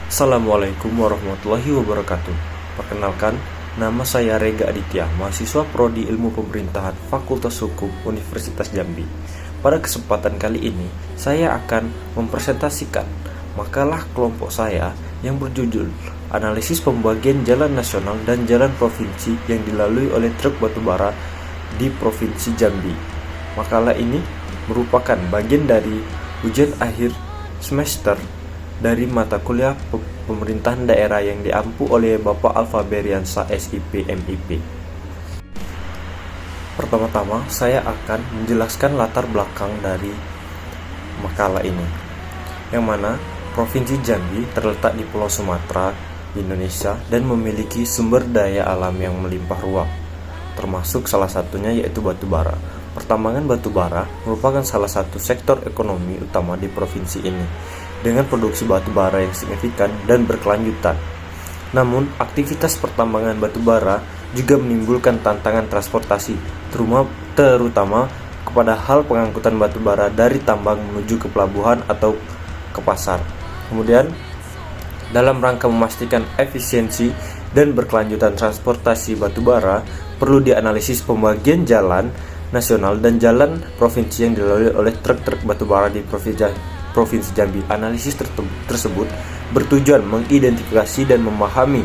Assalamualaikum warahmatullahi wabarakatuh. Perkenalkan, nama saya Rega Aditya, mahasiswa Prodi Ilmu Pemerintahan Fakultas Hukum Universitas Jambi. Pada kesempatan kali ini, saya akan mempresentasikan makalah kelompok saya yang berjudul Analisis Pembagian Jalan Nasional dan Jalan Provinsi yang dilalui oleh truk batubara di Provinsi Jambi. Makalah ini merupakan bagian dari ujian akhir semester dari mata kuliah pemerintahan daerah yang diampu oleh Bapak Alfa Beriansa SIP MIP. Pertama-tama saya akan menjelaskan latar belakang dari makalah ini, yang mana Provinsi Jambi terletak di Pulau Sumatera, Indonesia, dan memiliki sumber daya alam yang melimpah ruah, termasuk salah satunya yaitu batubara. Pertambangan batubara merupakan salah satu sektor ekonomi utama di provinsi ini, dengan produksi batubara yang signifikan dan berkelanjutan. Namun, aktivitas pertambangan batubara juga menimbulkan tantangan transportasi, terutama kepada hal pengangkutan batubara dari tambang menuju ke pelabuhan atau ke pasar. Kemudian, dalam rangka memastikan efisiensi dan berkelanjutan transportasi batubara, perlu dianalisis pembagian jalan nasional dan jalan provinsi yang dilalui oleh truk-truk batubara di Provinsi Jambi. Analisis tersebut bertujuan mengidentifikasi dan memahami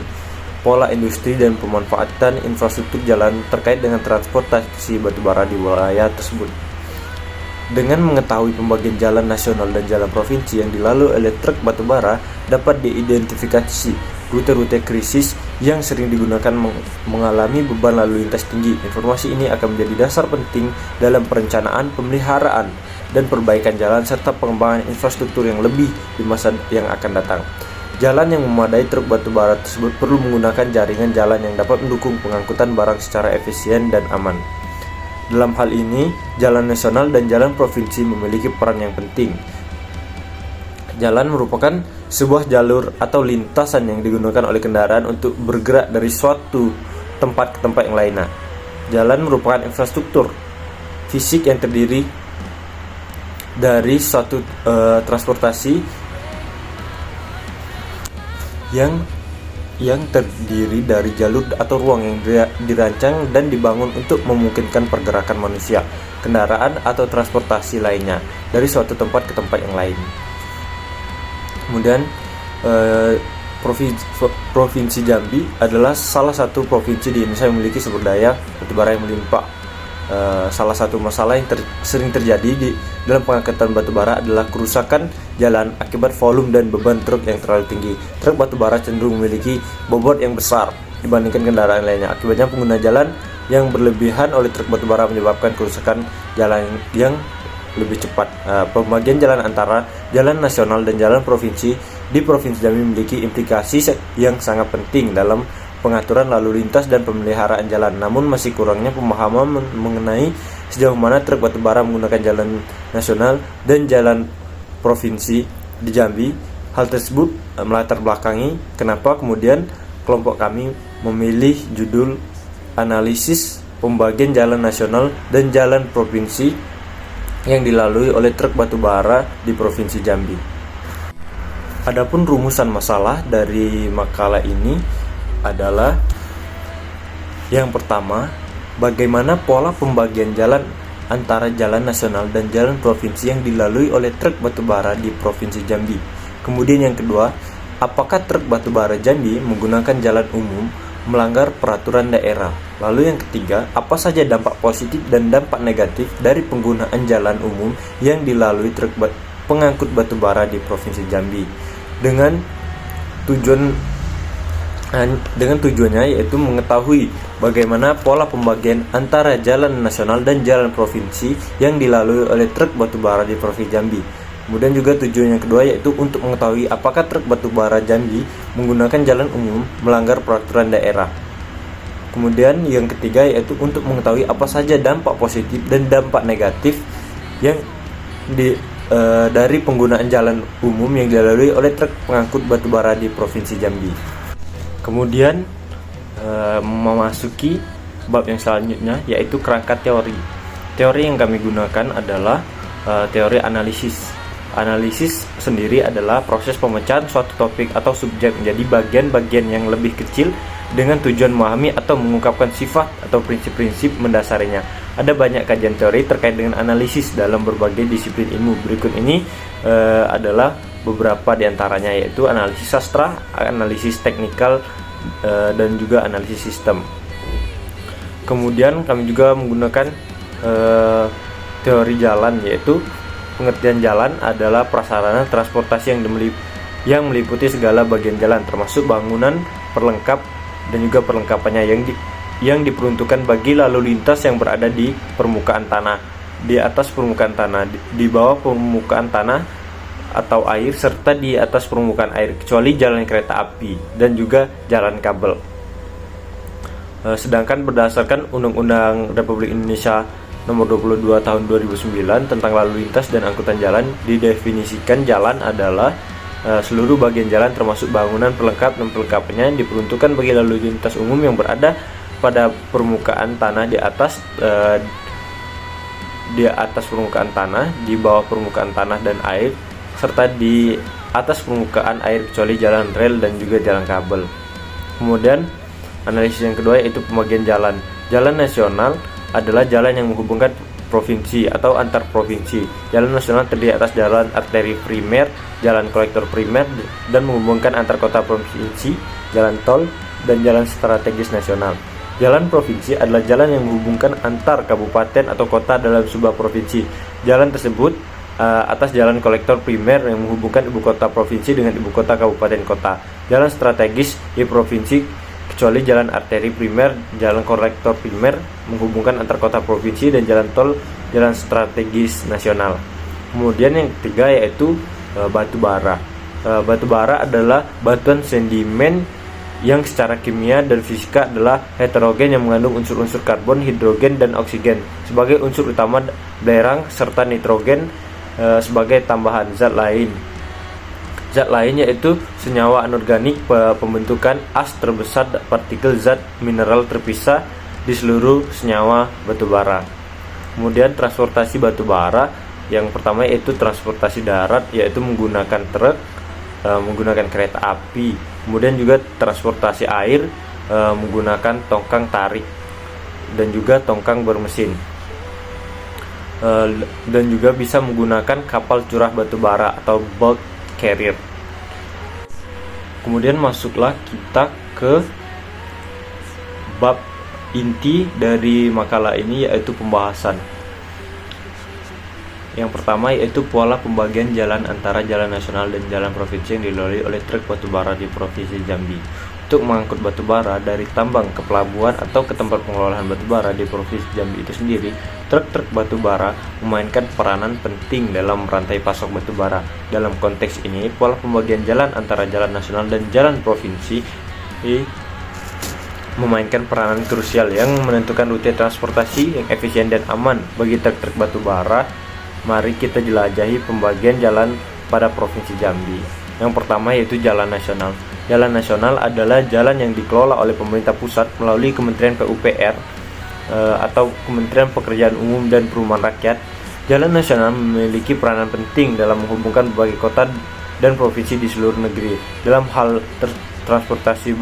pola industri dan pemanfaatan infrastruktur jalan terkait dengan transportasi batubara di wilayah tersebut. Dengan mengetahui pembagian jalan nasional dan jalan provinsi yang dilalui oleh truk batubara, dapat diidentifikasi rute-rute krisis yang sering digunakan mengalami beban lalu lintas tinggi. Informasi ini akan menjadi dasar penting dalam perencanaan, pemeliharaan, dan perbaikan jalan serta pengembangan infrastruktur yang lebih di masa yang akan datang. Jalan yang memadai truk batubara tersebut perlu menggunakan jaringan jalan yang dapat mendukung pengangkutan barang secara efisien dan aman. Dalam hal ini, jalan nasional dan jalan provinsi memiliki peran yang penting. Jalan merupakan sebuah jalur atau lintasan yang digunakan oleh kendaraan untuk bergerak dari suatu tempat ke tempat yang lainnya. Jalan merupakan infrastruktur fisik yang terdiri dari suatu transportasi yang terdiri dari jalur atau ruang yang dirancang dan dibangun untuk memungkinkan pergerakan manusia, kendaraan, atau transportasi lainnya dari suatu tempat ke tempat yang lain. Kemudian Provinsi Jambi adalah salah satu provinsi di Indonesia yang memiliki sumber daya batubara yang melimpah. Salah satu masalah yang sering terjadi dalam pengangkutan batubara adalah kerusakan jalan akibat volume dan beban truk yang terlalu tinggi. Truk batubara cenderung memiliki bobot yang besar dibandingkan kendaraan lainnya. Akibatnya pengguna jalan yang berlebihan oleh truk batubara menyebabkan kerusakan jalan yang lebih cepat. Pembagian jalan antara jalan nasional dan jalan provinsi di Provinsi Jambi memiliki implikasi yang sangat penting dalam pengaturan lalu lintas dan pemeliharaan jalan. Namun masih kurangnya pemahaman mengenai sejauh mana truk batubara menggunakan jalan nasional dan jalan provinsi di Jambi. Hal tersebut melatar belakangi kenapa kemudian kelompok kami memilih judul Analisis Pembagian Jalan Nasional dan Jalan Provinsi yang dilalui oleh truk batubara di Provinsi Jambi. Adapun rumusan masalah dari makalah ini adalah yang pertama, bagaimana pola pembagian jalan antara jalan nasional dan jalan provinsi yang dilalui oleh truk batubara di Provinsi Jambi. Kemudian yang kedua, apakah truk batubara Jambi menggunakan jalan umum melanggar peraturan daerah? Lalu yang ketiga, apa saja dampak positif dan dampak negatif dari penggunaan jalan umum yang dilalui truk pengangkut batubara di Provinsi Jambi dengan tujuannya yaitu mengetahui bagaimana pola pembagian antara jalan nasional dan jalan provinsi yang dilalui oleh truk batubara di Provinsi Jambi. Kemudian juga tujuan yang kedua yaitu untuk mengetahui apakah truk batubara Jambi menggunakan jalan umum melanggar peraturan daerah. Kemudian yang ketiga yaitu untuk mengetahui apa saja dampak positif dan dampak negatif yang dari penggunaan jalan umum yang dilalui oleh truk pengangkut batubara di Provinsi Jambi. Kemudian memasuki bab yang selanjutnya yaitu kerangka teori. Teori yang kami gunakan adalah teori analisis. Analisis sendiri adalah proses pemecahan suatu topik atau subjek menjadi bagian-bagian yang lebih kecil dengan tujuan memahami atau mengungkapkan sifat atau prinsip-prinsip mendasarinya. Ada banyak kajian teori terkait dengan analisis dalam berbagai disiplin ilmu. Berikut ini adalah beberapa diantaranya, yaitu analisis sastra, analisis teknikal, dan juga analisis sistem. Kemudian kami juga menggunakan teori jalan, yaitu pengertian jalan adalah prasarana transportasi yang meliputi segala bagian jalan, termasuk bangunan, perlengkap, dan juga perlengkapannya yang diperuntukkan bagi lalu lintas yang berada di permukaan tanah, di atas permukaan tanah, di bawah permukaan tanah atau air, serta di atas permukaan air, kecuali jalan kereta api dan juga jalan kabel. Sedangkan berdasarkan Undang-Undang Republik Indonesia Nomor 22 Tahun 2009 tentang lalu lintas dan angkutan jalan, didefinisikan jalan adalah seluruh bagian jalan termasuk bangunan, pelengkap, dan perlengkapannya diperuntukkan bagi lalu lintas umum yang berada pada permukaan tanah, di atas permukaan tanah, di bawah permukaan tanah dan air, serta di atas permukaan air kecuali jalan rel dan juga jalan kabel. Kemudian analisis yang kedua yaitu pembagian jalan. Jalan nasional adalah jalan yang menghubungkan provinsi atau antar provinsi. Jalan nasional terdiri atas jalan arteri primer, jalan kolektor primer, dan menghubungkan antar kota provinsi, jalan tol, dan jalan strategis nasional. Jalan provinsi adalah jalan yang menghubungkan antar kabupaten atau kota dalam sebuah provinsi. Jalan tersebut atas jalan kolektor primer yang menghubungkan ibu kota provinsi dengan ibu kota kabupaten kota. Jalan strategis di provinsi kecuali jalan arteri primer, jalan kolektor primer menghubungkan antar kota provinsi, dan jalan tol, jalan strategis nasional. Kemudian yang ketiga yaitu batu bara. Batu bara adalah batuan sedimen yang secara kimia dan fisika adalah heterogen yang mengandung unsur-unsur karbon, hidrogen, dan oksigen sebagai unsur utama, belerang serta nitrogen sebagai tambahan zat lain. Zat lain yaitu senyawa anorganik, pembentukan as terbesar partikel zat mineral terpisah di seluruh senyawa batu bara. Kemudian transportasi batu bara, yang pertama yaitu transportasi darat, yaitu menggunakan truk, menggunakan kereta api. Kemudian juga transportasi air menggunakan tongkang tarik dan juga tongkang bermesin. Dan juga bisa menggunakan kapal curah batu bara atau bulk carrier. Kemudian masuklah kita ke bab inti dari makalah ini, yaitu pembahasan. Yang pertama yaitu pola pembagian jalan antara jalan nasional dan jalan provinsi yang dilalui oleh truk batu bara di Provinsi Jambi. Untuk mengangkut batu bara dari tambang ke pelabuhan atau ke tempat pengelolaan batu bara di Provinsi Jambi itu sendiri, truk-truk batu bara memainkan peranan penting dalam rantai pasok batu bara. Dalam konteks ini, pola pembagian jalan antara jalan nasional dan jalan provinsi memainkan peranan krusial yang menentukan rute transportasi yang efisien dan aman bagi truk-truk batu bara. Mari kita jelajahi pembagian jalan pada Provinsi Jambi. Yang pertama yaitu jalan nasional. Jalan nasional adalah jalan yang dikelola oleh pemerintah pusat melalui Kementerian PUPR atau Kementerian Pekerjaan Umum dan Perumahan Rakyat. Jalan nasional memiliki peranan penting dalam menghubungkan berbagai kota dan provinsi di seluruh negeri. Dalam hal transportasi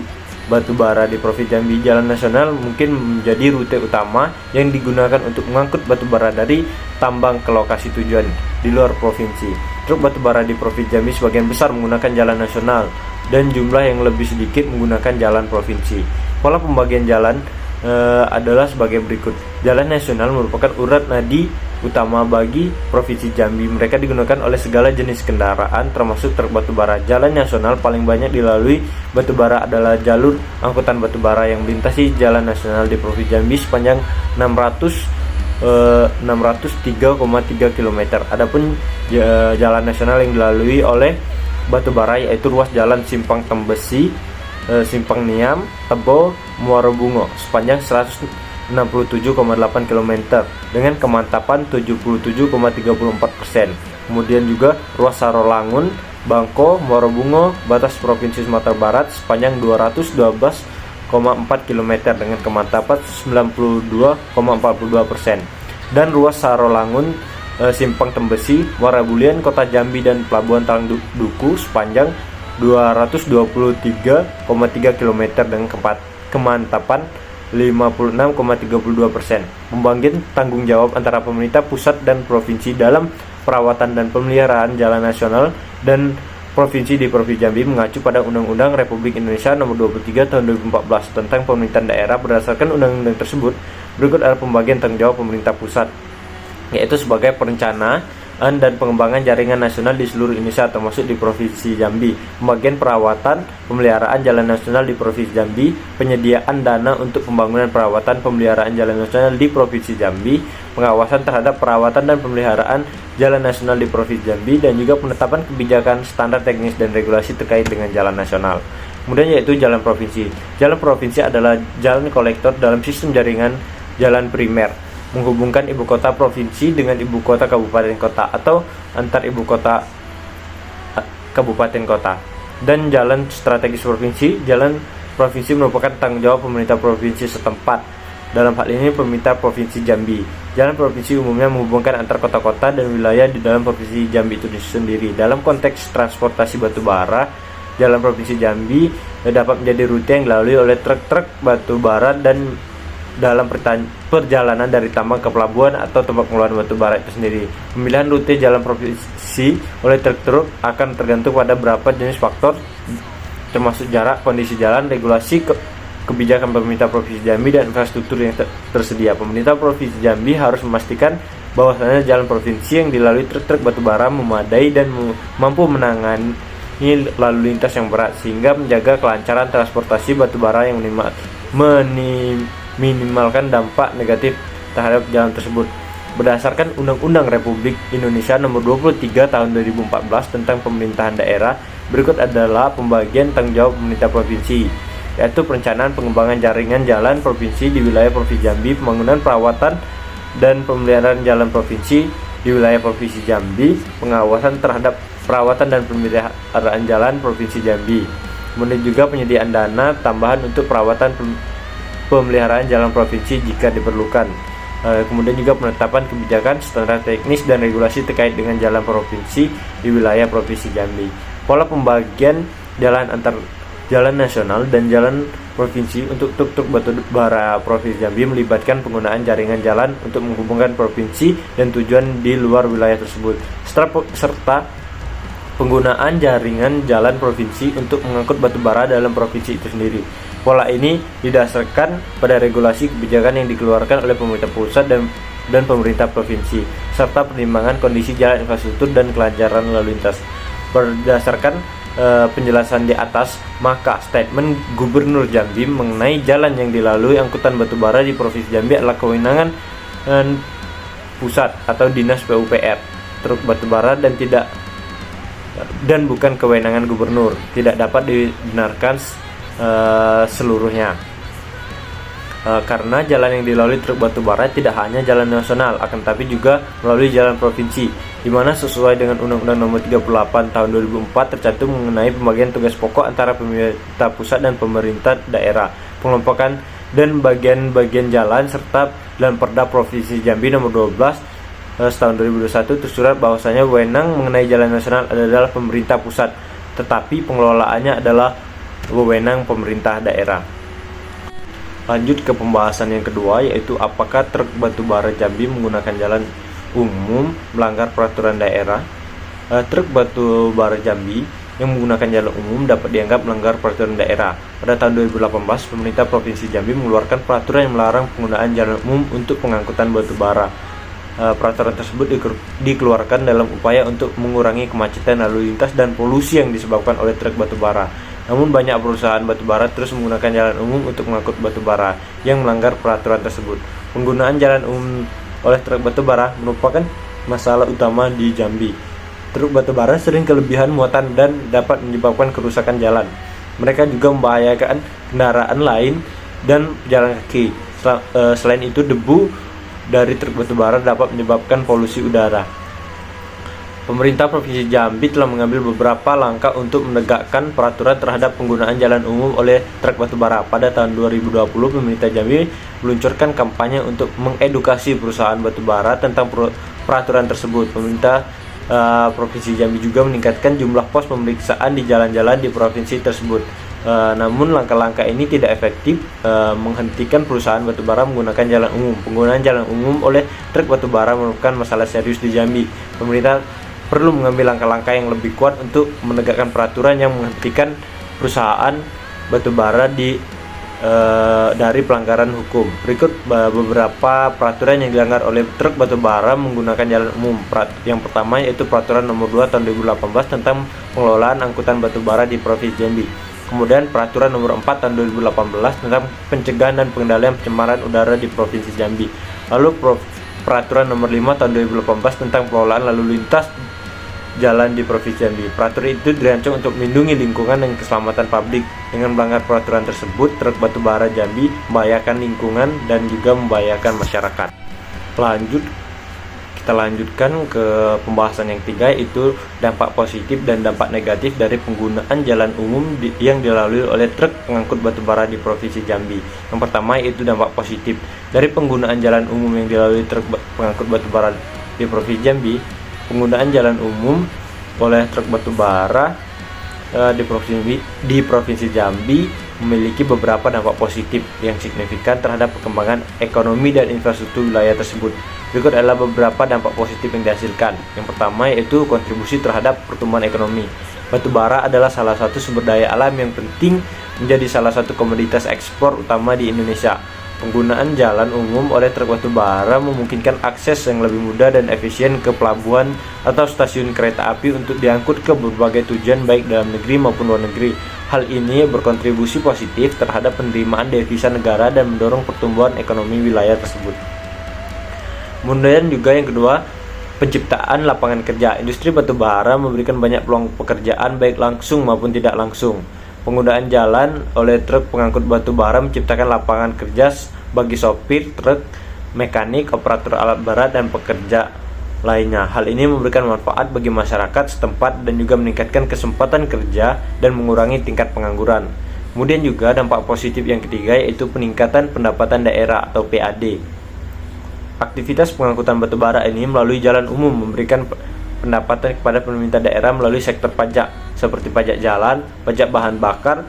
batu bara di Provinsi Jambi, jalan nasional mungkin menjadi rute utama yang digunakan untuk mengangkut batu bara dari tambang ke lokasi tujuan di luar provinsi. Truk batu bara di Provinsi Jambi sebagian besar menggunakan jalan nasional dan jumlah yang lebih sedikit menggunakan jalan provinsi. Pola pembagian jalan adalah sebagai berikut. Jalan nasional merupakan urat nadi utama bagi Provinsi Jambi. Mereka digunakan oleh segala jenis kendaraan termasuk truk batu bara. Jalan nasional paling banyak dilalui batu bara adalah jalur angkutan batu bara yang melintasi jalan nasional di Provinsi Jambi sepanjang 603,3 km. Adapun jalan nasional yang dilalui oleh batu bara yaitu ruas jalan Simpang Tembesi, Simpang Niam, Tebo, Muara Bungo sepanjang 167,8 km dengan kemantapan 77,34%. Kemudian juga ruas Sarolangun, Bangko, Muara Bungo, batas Provinsi Sumatera Barat sepanjang 212,4 km dengan kemantapan 92,42%. Dan ruas Sarolangun Simpang Tembesi, Muara Bulian, Kota Jambi, dan Pelabuhan Talang Duku sepanjang 223,3 km dengan kemantapan 56,32%. Pembagian tanggung jawab antara pemerintah pusat dan provinsi dalam perawatan dan pemeliharaan jalan nasional dan provinsi di Provinsi Jambi mengacu pada Undang-Undang Republik Indonesia Nomor 23 Tahun 2014 tentang pemerintahan daerah. Berdasarkan undang-undang tersebut, berikut adalah pembagian tanggung jawab pemerintah pusat, yaitu sebagai perencanaan dan pengembangan jaringan nasional di seluruh Indonesia termasuk di Provinsi Jambi, pembagian perawatan pemeliharaan jalan nasional di Provinsi Jambi, penyediaan dana untuk pembangunan perawatan pemeliharaan jalan nasional di Provinsi Jambi, pengawasan terhadap perawatan dan pemeliharaan jalan nasional di Provinsi Jambi, dan juga penetapan kebijakan standar teknis dan regulasi terkait dengan jalan nasional. Kemudian yaitu jalan provinsi. Jalan provinsi adalah jalan kolektor dalam sistem jaringan jalan primer, menghubungkan ibu kota provinsi dengan ibu kota kabupaten kota atau antar ibu kota kabupaten kota. Dan jalan strategis provinsi. Jalan provinsi merupakan tanggung jawab pemerintah provinsi setempat, dalam hal ini pemerintah Provinsi Jambi. Jalan provinsi umumnya menghubungkan antar kota-kota dan wilayah di dalam Provinsi Jambi itu sendiri. Dalam konteks transportasi batubara, jalan Provinsi Jambi dapat menjadi rute yang dilalui oleh truk-truk batubara dan dalam perjalanan dari tambang ke pelabuhan atau tempat pengeluaran batubara itu sendiri. Pemilihan rute jalan provinsi oleh truk-truk akan tergantung pada beberapa jenis faktor, termasuk jarak, kondisi jalan, regulasi, kebijakan pemerintah Provinsi Jambi, dan infrastruktur yang tersedia. Pemerintah Provinsi Jambi harus memastikan bahwasanya jalan provinsi yang dilalui truk-truk batubara memadai dan mampu menangani lalu lintas yang berat, sehingga menjaga kelancaran transportasi batubara yang minimalkan dampak negatif terhadap jalan tersebut. Berdasarkan Undang-Undang Republik Indonesia Nomor 23 Tahun 2014 tentang pemerintahan daerah, berikut adalah pembagian tanggung jawab pemerintah provinsi, yaitu perencanaan pengembangan jaringan jalan provinsi di wilayah Provinsi Jambi, pembangunan perawatan dan pemeliharaan jalan provinsi di wilayah Provinsi Jambi, pengawasan terhadap perawatan dan pemeliharaan jalan Provinsi Jambi, kemudian juga penyediaan dana tambahan untuk perawatan pemeliharaan jalan provinsi jika diperlukan. Kemudian juga penetapan kebijakan standar teknis dan regulasi terkait dengan jalan provinsi di wilayah Provinsi Jambi. Pola pembagian jalan antar jalan nasional dan jalan provinsi untuk truk-truk batubara Provinsi Jambi melibatkan penggunaan jaringan jalan untuk menghubungkan provinsi dan tujuan di luar wilayah tersebut, serta penggunaan jaringan jalan provinsi untuk mengangkut batubara dalam provinsi itu sendiri. Pola ini didasarkan pada regulasi kebijakan yang dikeluarkan oleh pemerintah pusat dan pemerintah provinsi, serta pertimbangan kondisi jalan, infrastruktur, dan kelancaran lalu lintas. Berdasarkan penjelasan di atas, maka statement Gubernur Jambi mengenai jalan yang dilalui angkutan batubara di Provinsi Jambi adalah kewenangan pusat atau Dinas PUPR truk batubara dan bukan kewenangan gubernur. Tidak dapat dibenarkan seluruhnya, karena jalan yang dilalui truk batubara tidak hanya jalan nasional, akan tapi juga melalui jalan provinsi, di mana sesuai dengan Undang-Undang Nomor 38 Tahun 2004 tercantum mengenai pembagian tugas pokok antara pemerintah pusat dan pemerintah daerah, pengelompokan dan bagian-bagian jalan, serta dalam Perda Provinsi Jambi Nomor 12 tahun 2021 tersurat bahwasanya wewenang mengenai jalan nasional adalah pemerintah pusat, tetapi pengelolaannya adalah wewenang pemerintah daerah. Lanjut ke pembahasan yang kedua, yaitu apakah truk batubara Jambi menggunakan jalan umum melanggar peraturan daerah. Truk batubara Jambi yang menggunakan jalan umum dapat dianggap melanggar peraturan daerah. Pada tahun 2018, pemerintah Provinsi Jambi mengeluarkan peraturan yang melarang penggunaan jalan umum untuk pengangkutan batubara. Peraturan tersebut dikeluarkan dalam upaya untuk mengurangi kemacetan lalu lintas dan polusi yang disebabkan oleh truk batubara. Namun banyak perusahaan batubara terus menggunakan jalan umum untuk mengangkut batubara yang melanggar peraturan tersebut. Penggunaan jalan umum oleh truk batubara merupakan masalah utama di Jambi. Truk batubara sering kelebihan muatan dan dapat menyebabkan kerusakan jalan. Mereka juga membahayakan kendaraan lain dan pejalan kaki. Selain itu, debu dari truk batubara dapat menyebabkan polusi udara. Pemerintah Provinsi Jambi telah mengambil beberapa langkah untuk menegakkan peraturan terhadap penggunaan jalan umum oleh truk batubara. Pada tahun 2020, pemerintah Jambi meluncurkan kampanye untuk mengedukasi perusahaan batubara tentang peraturan tersebut. Pemerintah Provinsi Jambi juga meningkatkan jumlah pos pemeriksaan di jalan-jalan di provinsi tersebut. Namun langkah-langkah ini tidak efektif menghentikan perusahaan batubara menggunakan jalan umum. Penggunaan jalan umum oleh truk batubara merupakan masalah serius di Jambi. Pemerintah perlu mengambil langkah-langkah yang lebih kuat untuk menegakkan peraturan yang menghentikan perusahaan batubara dari pelanggaran hukum. Berikut beberapa peraturan yang dilanggar oleh truk batubara menggunakan jalan umum. Yang pertama yaitu Peraturan Nomor 2 Tahun 2018 tentang pengelolaan angkutan batubara di Provinsi Jambi. Kemudian Peraturan Nomor 4 Tahun 2018 tentang pencegahan dan pengendalian pencemaran udara di Provinsi Jambi. Lalu Peraturan Nomor 5 Tahun 2018 tentang pengelolaan lalu lintas jalan di Provinsi Jambi. Peraturan itu dirancang untuk melindungi lingkungan dan keselamatan publik. Dengan melanggar peraturan tersebut, truk batubara Jambi membahayakan lingkungan dan juga membahayakan masyarakat. Kita lanjutkan ke pembahasan yang ketiga, yaitu dampak positif dan dampak negatif dari penggunaan jalan umum yang dilalui oleh truk pengangkut batubara di Provinsi Jambi. Yang pertama yaitu dampak positif dari penggunaan jalan umum yang dilalui truk pengangkut batubara di Provinsi Jambi. Penggunaan jalan umum oleh truk batubara di Provinsi Jambi memiliki beberapa dampak positif yang signifikan terhadap perkembangan ekonomi dan infrastruktur wilayah tersebut. Berikut adalah beberapa dampak positif yang dihasilkan. Yang pertama yaitu kontribusi terhadap pertumbuhan ekonomi. Batubara adalah salah satu sumber daya alam yang penting, menjadi salah satu komoditas ekspor utama di Indonesia. Penggunaan jalan umum oleh truk batubara memungkinkan akses yang lebih mudah dan efisien ke pelabuhan atau stasiun kereta api untuk diangkut ke berbagai tujuan baik dalam negeri maupun luar negeri. Hal ini berkontribusi positif terhadap penerimaan devisa negara dan mendorong pertumbuhan ekonomi wilayah tersebut. Kemudian juga yang kedua, penciptaan lapangan kerja. Industri batubara memberikan banyak peluang pekerjaan baik langsung maupun tidak langsung. Penggunaan jalan oleh truk pengangkut batubara menciptakan lapangan kerja bagi sopir truk, mekanik, operator alat berat, dan pekerja lainnya. Hal ini memberikan manfaat bagi masyarakat setempat dan juga meningkatkan kesempatan kerja dan mengurangi tingkat pengangguran. Kemudian juga dampak positif yang ketiga yaitu peningkatan pendapatan daerah atau PAD. Aktivitas pengangkutan batubara ini melalui jalan umum memberikan pendapatan kepada pemerintah daerah melalui sektor pajak seperti pajak jalan, pajak bahan bakar.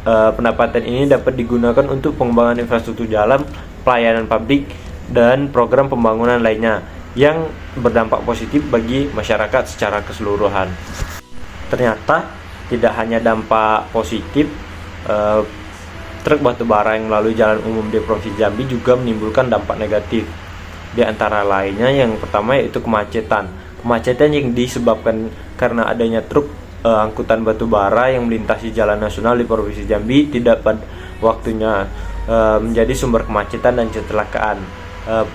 Pendapatan ini dapat digunakan untuk pengembangan infrastruktur jalan, pelayanan publik, dan program pembangunan lainnya yang berdampak positif bagi masyarakat secara keseluruhan. Ternyata tidak hanya dampak positif, truk batubara yang melalui jalan umum di Provinsi Jambi juga menimbulkan dampak negatif. Di antara lainnya yang pertama yaitu kemacetan. Kemacetan yang disebabkan karena adanya truk angkutan batubara yang melintasi jalan nasional di Provinsi Jambi tidak pada waktunya menjadi sumber kemacetan dan kecelakaan.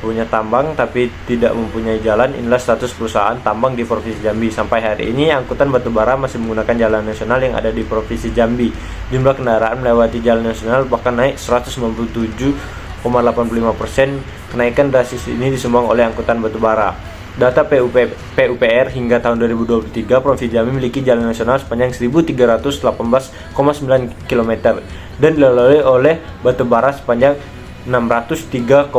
Punya tambang tapi tidak mempunyai jalan, inilah status perusahaan tambang di Provinsi Jambi. Sampai hari ini angkutan batubara masih menggunakan jalan nasional yang ada di Provinsi Jambi. Jumlah kendaraan melewati jalan nasional bahkan naik 197,85%. Kenaikan drastis ini disumbang oleh angkutan batubara. Data PUPR hingga tahun 2023, Provinsi Jambi memiliki jalan nasional sepanjang 1.318,9 km dan dilalui oleh batubara sepanjang 603,4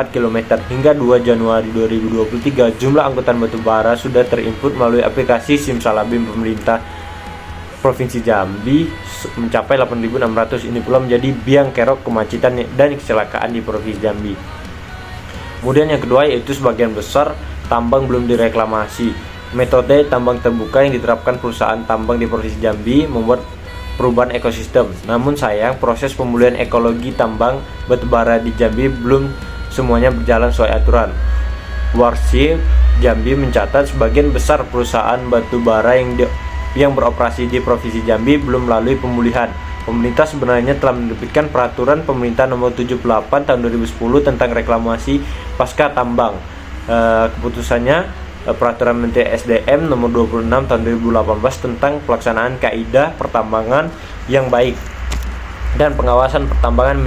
km. Hingga 2 Januari 2023, jumlah angkutan batubara sudah terinput melalui aplikasi Simsalabim pemerintah Provinsi Jambi mencapai 8.600. Ini pula menjadi biang kerok kemacetan dan kecelakaan di Provinsi Jambi. Kemudian yang kedua yaitu sebagian besar tambang belum direklamasi. Metode tambang terbuka yang diterapkan perusahaan tambang di Provinsi Jambi membuat perubahan ekosistem. Namun sayang, proses pemulihan ekologi tambang batubara di Jambi belum semuanya berjalan sesuai aturan. Warsi Jambi mencatat sebagian besar perusahaan batubara yang beroperasi di Provinsi Jambi belum melalui pemulihan. Pemerintah sebenarnya telah menerbitkan Peraturan Pemerintah Nomor 78 Tahun 2010 tentang reklamasi pasca tambang. Keputusannya Peraturan Menteri SDM Nomor 26 Tahun 2018 tentang pelaksanaan kaidah pertambangan yang baik dan pengawasan pertambangan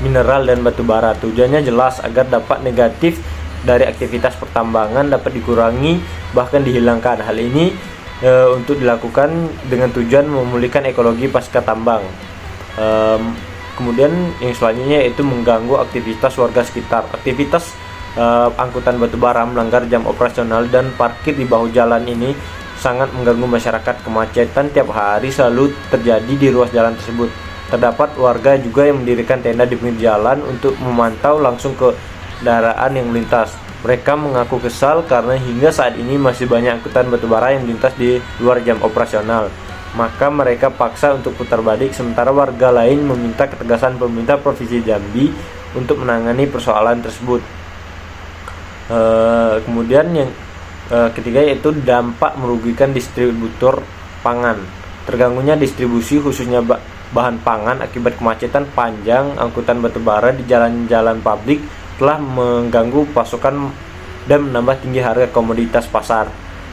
mineral dan batubara. Tujuannya jelas agar dampak negatif dari aktivitas pertambangan dapat dikurangi bahkan dihilangkan. Hal ini untuk dilakukan dengan tujuan memulihkan ekologi pasca tambang. Kemudian yang selanjutnya yaitu mengganggu aktivitas warga sekitar. Aktivitas angkutan batubara melanggar jam operasional dan parkir di bahu jalan ini sangat mengganggu masyarakat. Kemacetan tiap hari selalu terjadi di ruas jalan tersebut. Terdapat warga juga yang mendirikan tenda di pinggir jalan untuk memantau langsung kendaraan yang melintas. Mereka mengaku kesal karena hingga saat ini masih banyak angkutan batubara yang melintas di luar jam operasional. Maka mereka paksa untuk putar balik, sementara warga lain meminta ketegasan pemerintah Provinsi Jambi untuk menangani persoalan tersebut. Kemudian yang ketiga yaitu dampak merugikan distributor pangan. Terganggunya distribusi khususnya bahan pangan akibat kemacetan panjang angkutan batubara di jalan-jalan publik telah mengganggu pasokan dan menambah tinggi harga komoditas pasar.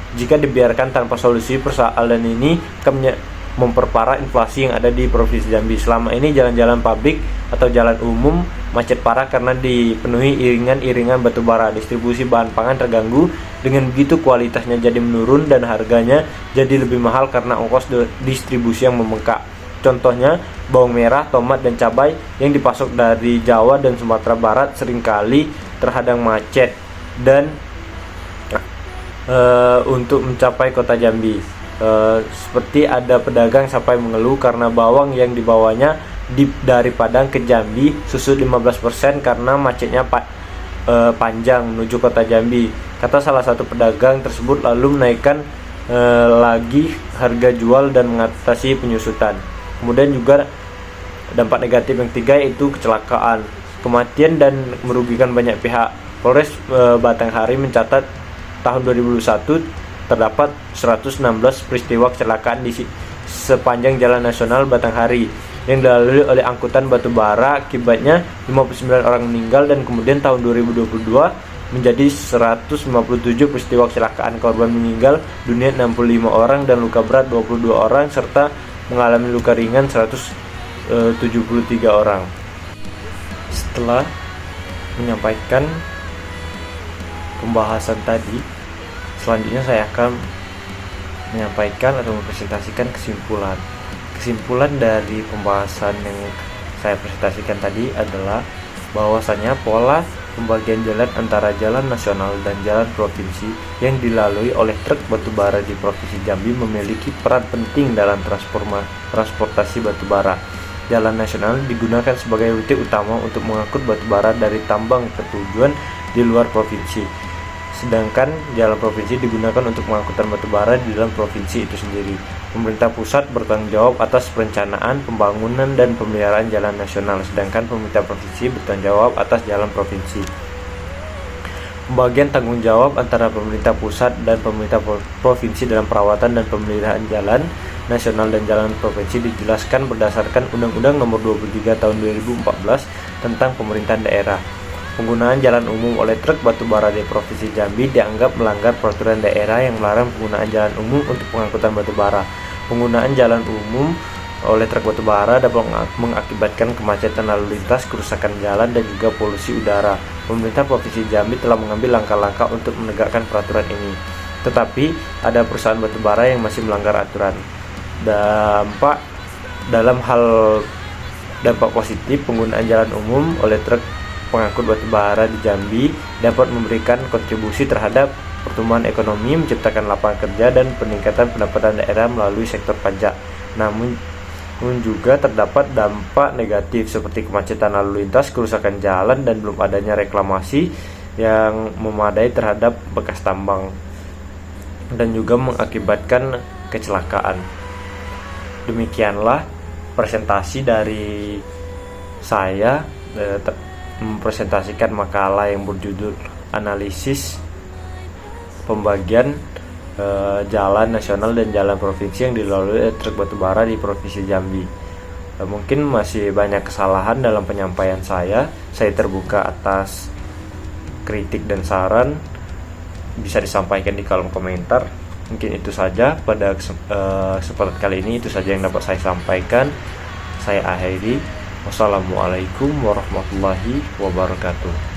Jika dibiarkan tanpa solusi, persoalan ini akan memperparah inflasi yang ada di Provinsi Jambi. Selama ini jalan-jalan publik atau jalan umum macet parah karena dipenuhi iringan-iringan batubara. Distribusi bahan pangan terganggu, dengan begitu kualitasnya jadi menurun dan harganya jadi lebih mahal karena ongkos distribusi yang membengkak. Contohnya, bawang merah, tomat, dan cabai yang dipasok dari Jawa dan Sumatera Barat seringkali terhadang macet dan untuk mencapai kota Jambi. Seperti ada pedagang sampai mengeluh karena bawang yang dibawanya dari Padang ke Jambi susut 15% karena macetnya panjang menuju kota Jambi. Kata salah satu pedagang tersebut, lalu menaikkan lagi harga jual dan mengatasi penyusutan. Kemudian juga dampak negatif yang ketiga yaitu kecelakaan, kematian dan merugikan banyak pihak. Polres Batanghari mencatat tahun 2021 terdapat 116 peristiwa kecelakaan di sepanjang Jalan Nasional Batanghari yang dilalui oleh angkutan batubara. Akibatnya 59 orang meninggal, dan kemudian tahun 2022 menjadi 157 peristiwa kecelakaan. Korban meninggal dunia 65 orang dan luka berat 22 orang serta mengalami luka ringan 173 orang. Setelah menyampaikan pembahasan tadi, selanjutnya saya akan menyampaikan atau mempresentasikan kesimpulan. Kesimpulan dari pembahasan yang saya presentasikan tadi adalah bahwasanya pola pembagian jalan antara jalan nasional dan jalan provinsi yang dilalui oleh truk batubara di Provinsi Jambi memiliki peran penting dalam transportasi batubara. Jalan nasional digunakan sebagai rute utama untuk mengangkut batubara dari tambang ke tujuan di luar provinsi, sedangkan jalan provinsi digunakan untuk pengangkutan batubara di dalam provinsi itu sendiri. Pemerintah pusat bertanggung jawab atas perencanaan, pembangunan, dan pemeliharaan jalan nasional, sedangkan pemerintah provinsi bertanggung jawab atas jalan provinsi. Pembagian tanggung jawab antara pemerintah pusat dan pemerintah provinsi dalam perawatan dan pemeliharaan jalan nasional dan jalan provinsi dijelaskan berdasarkan Undang-Undang Nomor 23 Tahun 2014 tentang Pemerintahan Daerah. Penggunaan jalan umum oleh truk batubara di Provinsi Jambi dianggap melanggar peraturan daerah yang melarang penggunaan jalan umum untuk pengangkutan batubara. Penggunaan jalan umum oleh truk batubara dapat mengakibatkan kemacetan lalu lintas, kerusakan jalan, dan juga polusi udara. Pemerintah Provinsi Jambi telah mengambil langkah-langkah untuk menegakkan peraturan ini. Tetapi ada perusahaan batubara yang masih melanggar aturan. Dampak positif penggunaan jalan umum oleh truk pengangkut batubara di Jambi dapat memberikan kontribusi terhadap pertumbuhan ekonomi, menciptakan lapangan kerja, dan peningkatan pendapatan daerah melalui sektor pajak. Namun juga terdapat dampak negatif seperti kemacetan lalu lintas, kerusakan jalan, dan belum adanya reklamasi yang memadai terhadap bekas tambang, dan juga mengakibatkan kecelakaan. Demikianlah presentasi dari saya mempresentasikan makalah yang berjudul analisis pembagian jalan nasional dan jalan provinsi yang dilalui truk batubara di Provinsi Jambi. Mungkin masih banyak kesalahan dalam penyampaian saya. Saya terbuka atas kritik dan saran, bisa disampaikan di kolom komentar. Mungkin itu saja pada kesempatan kali ini, itu saja yang dapat saya sampaikan. Saya akhiri. Wassalamualaikum warahmatullahi wabarakatuh.